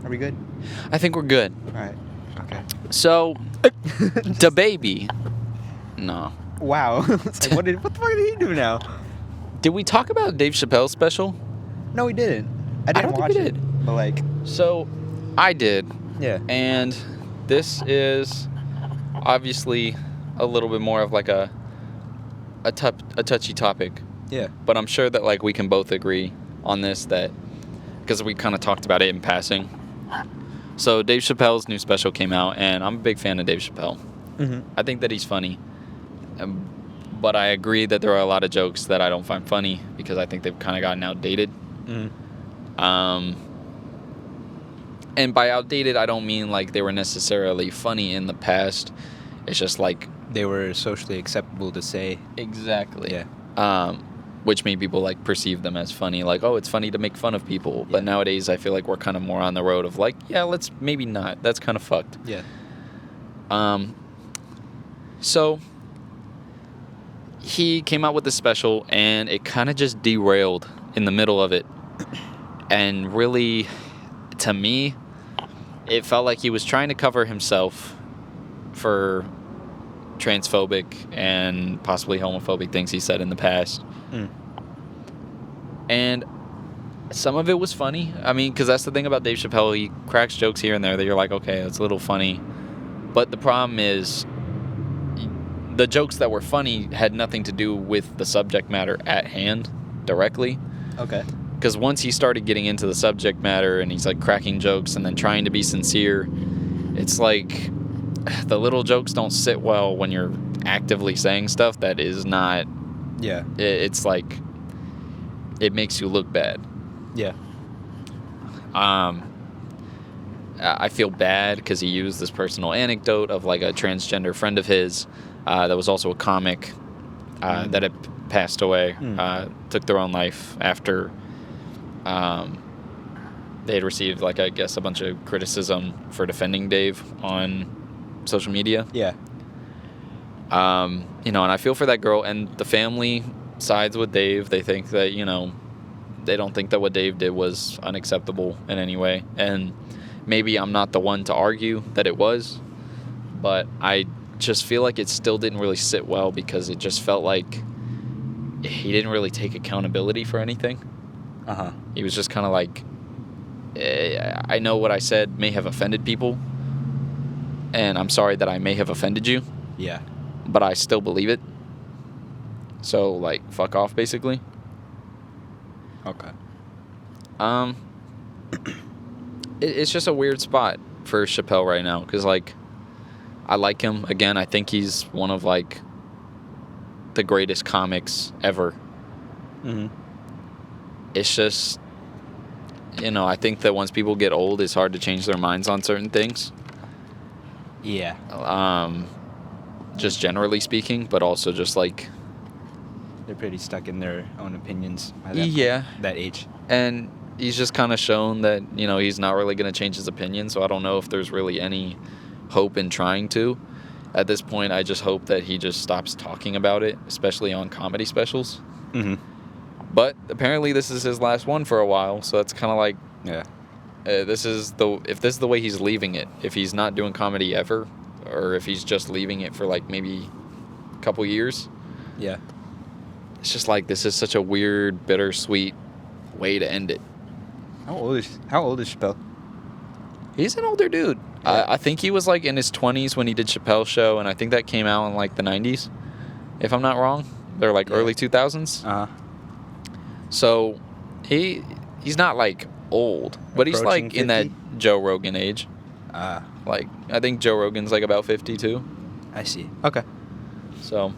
Are we good? I think we're good. All right. Okay. So, the baby. No. Wow. It's like, what the fuck did he do now? Did we talk about Dave Chappelle's special? No, we didn't. I didn't don't think watch we it. did. But like, So, I did. yeah. And this is obviously a little bit more of like a touchy topic. Yeah. But I'm sure that like we can both agree on this, that because we kind of talked about it in passing. So Dave Chappelle's new special came out, and I'm a big fan of Dave Chappelle. Mm-hmm. I think that he's funny. But I agree that there are a lot of jokes that I don't find funny because I think they've kind of gotten outdated. Mm-hmm. And by outdated, I don't mean like they were necessarily funny in the past. It's just like... They were socially acceptable to say. Exactly. Yeah. Which made people like perceive them as funny. Like, oh, it's funny to make fun of people. Yeah. But nowadays, I feel like we're kind of more on the road of like, yeah, let's maybe not. That's kind of fucked. Yeah. So he came out with this special, and it kind of just derailed in the middle of it. And really, to me, it felt like he was trying to cover himself for transphobic and possibly homophobic things he said in the past. Mm. And some of it was funny. I mean, because that's the thing about Dave Chappelle. He cracks jokes here and there that you're like, okay, that's a little funny. But the problem is, the jokes that were funny had nothing to do with the subject matter at hand directly. Okay. Because once he started getting into the subject matter and he's like cracking jokes and then trying to be sincere, it's like the little jokes don't sit well when you're actively saying stuff that is not. Yeah. It's like it makes you look bad. Yeah. I feel bad because he used this personal anecdote of like a transgender friend of his that was also a comic that had passed away, took their own life after they had received, like, I guess, a bunch of criticism for defending Dave on social media. Yeah. And I feel for that girl, and the family sides with Dave. They think that, they don't think that what Dave did was unacceptable in any way. And maybe I'm not the one to argue that it was, but I just feel like it still didn't really sit well because it just felt like he didn't really take accountability for anything. Uh-huh. He was just kind of like, I know what I said may have offended people, and I'm sorry that I may have offended you. Yeah. But I still believe it. So, like, fuck off, basically. Okay. It's just a weird spot for Chappelle right now, because, like, I like him. Again, I think he's one of, like, the greatest comics ever. Mm-hmm. It's just, I think that once people get old, it's hard to change their minds on certain things. Yeah. Just generally speaking, but also just, like... They're pretty stuck in their own opinions by that age. And he's just kind of shown that, he's not really going to change his opinion, so I don't know if there's really any hope in trying to. At this point, I just hope that he just stops talking about it, especially on comedy specials. Mm-hmm. But apparently this is his last one for a while, so that's kind of like... Yeah. If this is the way he's leaving it, if he's not doing comedy ever, or if he's just leaving it for, like, maybe a couple years... Yeah. It's just like, this is such a weird, bittersweet way to end it. How old is Chappelle? He's an older dude. Yeah. I think he was, like, in his 20s when he did Chappelle's show, and I think that came out in, like, the 90s, if I'm not wrong. They're, like, early 2000s. Uh-huh. So, he's not, like, old, but he's, Approaching like, in that 50? Joe Rogan age. Like, I think Joe Rogan's, like, about 52. I see. Okay. So,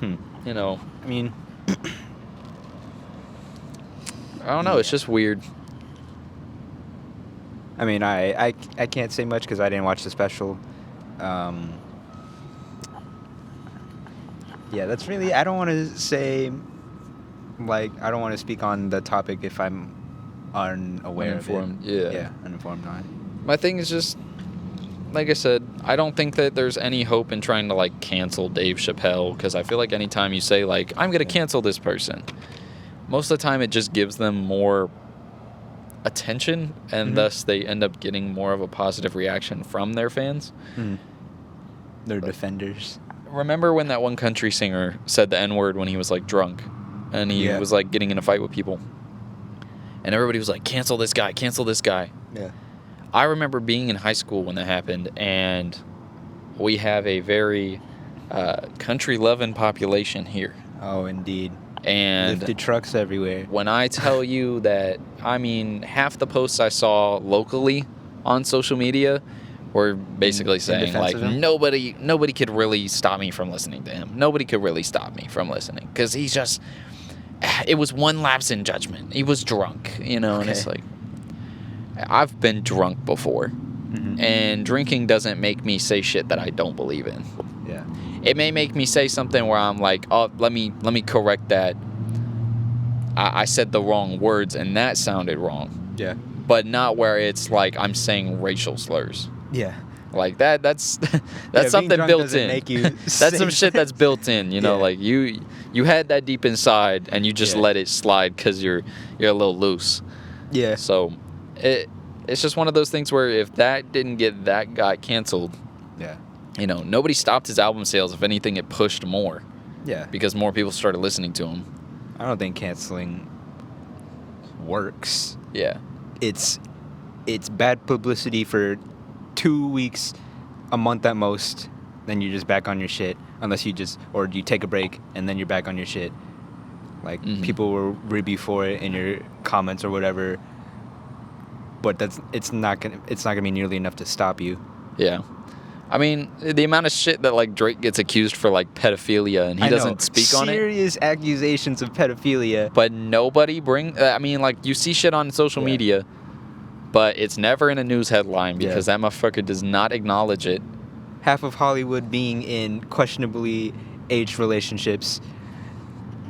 I mean... I don't know. It's just weird. I mean, I can't say much because I didn't watch the special. Yeah, that's really... I don't want to say... Like, I don't want to speak on the topic if I'm unaware Uninformed, of it. yeah. Uninformed on it. My thing is just, like I said, I don't think that there's any hope in trying to, like, cancel Dave Chappelle, because I feel like anytime you say, like, I'm going to cancel this person, most of the time it just gives them more attention, and Mhm. thus they end up getting more of a positive reaction from their fans. They're defenders. Remember when that one country singer said the N-word when he was like drunk, and he Yeah. was like getting in a fight with people, and everybody was like, cancel this guy, cancel this guy. Yeah. I remember being in high school when that happened, and we have a very country-loving population here. Oh, indeed. And Lifted trucks everywhere. when I tell you that, I mean, half the posts I saw locally on social media were basically saying, defense like, of him? nobody could really stop me from listening to him. Nobody could really stop me from listening. Because he's just, it was one lapse in judgment. He was drunk, you know, and it's like, I've been drunk before. Mhm. And drinking doesn't make me say shit that I don't believe in. Yeah. It may make me say something where I'm like, oh, let me correct that. I said the wrong words and that sounded wrong. Yeah. But not where it's like I'm saying racial slurs. Yeah. Like that's being something drunk built doesn't in. make you That's say some shit that's built in, you know, Yeah. like you had that deep inside and you just Yeah. let it slide cuz you're a little loose. Yeah. So it's just one of those things where if that didn't get that guy canceled, Yeah. you know, nobody stopped his album sales. If anything, it pushed more Yeah. because more people started listening to him. I don't think canceling works. Yeah. It's bad publicity for 2 weeks, a month at most. Then you're just back on your shit, unless you take a break and then you're back on your shit. Like people will rib you for it in your comments or whatever. But it's not gonna be nearly enough to stop you. Yeah. I mean, the amount of shit that like Drake gets accused for like pedophilia and he I know, doesn't speak on it. Serious accusations of pedophilia. But nobody I mean, like you see shit on social Yeah. media, but it's never in a news headline because that motherfucker does not acknowledge it. Half of Hollywood being in questionably aged relationships,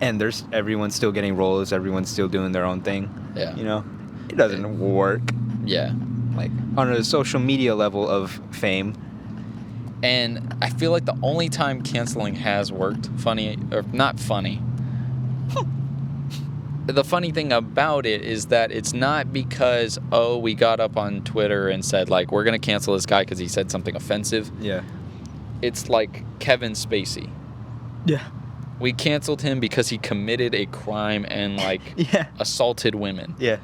and everyone's still getting roles, everyone's still doing their own thing. Yeah. You know, it doesn't work. Yeah. Like on a social media level of fame. And I feel like the only time canceling has worked, funny or not funny. The funny thing about it is that it's not because, oh, we got up on Twitter and said, like, we're going to cancel this guy because he said something offensive. Yeah. It's like Kevin Spacey. Yeah. We canceled him because he committed a crime and, like, Yeah. assaulted women. Yeah.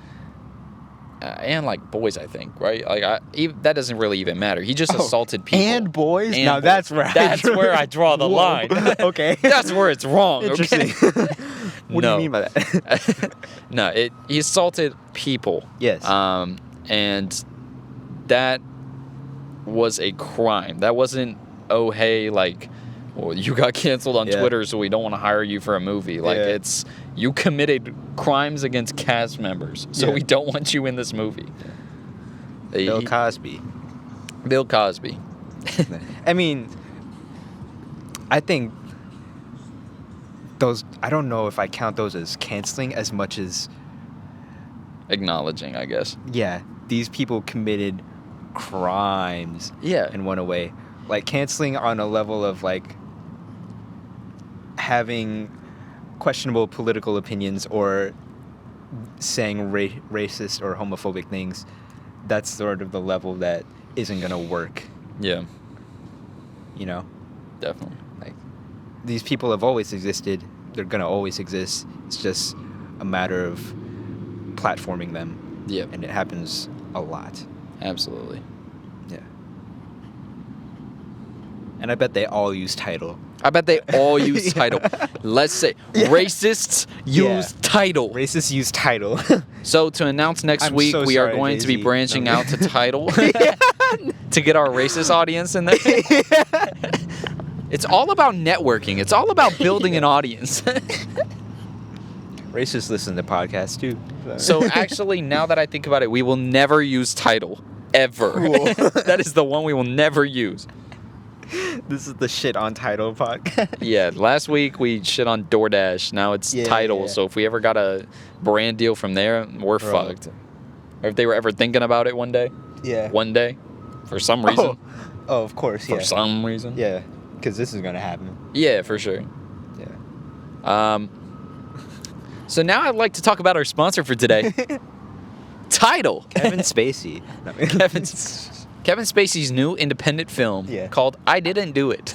And, like, boys, I think, right? Like, that doesn't really even matter. He just assaulted people. And boys? And Now boys. that's where I draw the Whoa. line. Okay. That's where it's wrong. Interesting. Okay? What do you mean by that? No, he assaulted people. Yes. And that was a crime. That wasn't, oh, hey, like, well, you got canceled on Twitter, so we don't want to hire you for a movie. Like, it's, you committed crimes against cast members, so we don't want you in this movie. Bill Cosby. Bill Cosby. I mean, I think I don't know if I count those as canceling as much as, Acknowledging, I guess. yeah, these people committed crimes Yeah. and went away. Like canceling on a level of like having questionable political opinions or saying racist or homophobic things, that's sort of the level that isn't going to work, Yeah, you know? definitely. Like, these people have always existed. They're going to always exist. It's just a matter of platforming them. Yeah, And it happens a lot. absolutely. Yeah. And I bet they all use title. I bet they all use title. Let's say racists use title. Racists use title. So to announce next I'm week, so we are sorry, going to be Jay-Z. branching No. out to title to get our racist audience in there. It's all about networking. It's all about building an audience. Racists listen to podcasts too. So actually, now that I think about it, we will never use title. Ever. Cool. That is the one we will never use. This is the shit on title podcast. Yeah, last week we shit on DoorDash. Now it's title. Yeah. So if we ever got a brand deal from there, we're fucked. Or if they were ever thinking about it one day. Yeah. One day. For some reason. Oh, of course, For some reason. Yeah, because this is going to happen. Yeah, for sure. Yeah. So now I'd like to talk about our sponsor for today. title. Kevin Spacey. No, Kevin Spacey's new independent film Yeah. called I Didn't Do It.